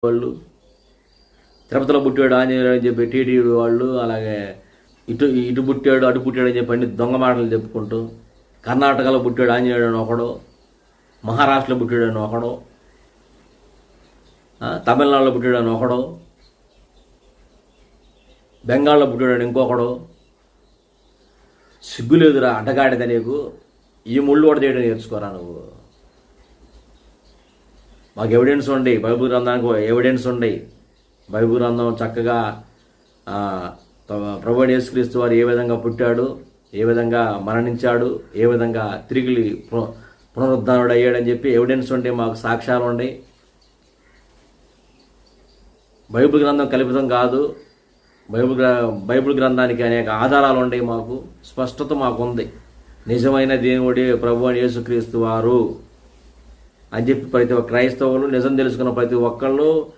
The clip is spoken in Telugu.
వాళ్ళు, తిరుపతిలో పుట్టాడు ఆంజనేయుడు అని చెప్పి టీటీడీ వాళ్ళు, అలాగే ఇటు ఇటు పుట్టాడు అటు పుట్టాడు అని చెప్పి అన్ని దొంగ మాటలు చెప్పుకుంటూ, కర్ణాటకలో పుట్టాడు ఆంజనేయుడు అని ఒకడు, మహారాష్ట్రలో పుట్టాడు అని ఒకడు, తమిళనాడులో పుట్టాడు అని ఒకడు, బెంగాల్లో పుట్టాడు ఇంకొకడు. సిగ్గులేదురా అడ్డగాడిద నీకు. ఈ ముళ్ళు కూడా చేయడం నేర్చుకోరా నువ్వు. మాకు ఎవిడెన్స్ ఉండయి, బైబిల్ గ్రంథానికి ఎవిడెన్స్ ఉండయి. బైబిల్ గ్రంథం చక్కగా ప్రభువైన యేసుక్రీస్తు వారు ఏ విధంగా పుట్టాడు, ఏ విధంగా మరణించాడు, ఏ విధంగా తిరిగి పునరుద్ధానుడు అయ్యాడని చెప్పి ఎవిడెన్స్ ఉండే, మాకు సాక్ష్యాలు ఉన్నాయి. బైబిల్ గ్రంథం కల్పితం కాదు. బైబిల్ గ్రంథానికి అనేక ఆధారాలు ఉన్నాయి. మాకు స్పష్టత మాకుంది. నిజమైన దేవుడే ప్రభువైన యేసుక్రీస్తు వారు అని చెప్పి ప్రతి ఒక్క క్రైస్తవులు, నిజం తెలుసుకున్న ప్రతి ఒక్కళ్ళు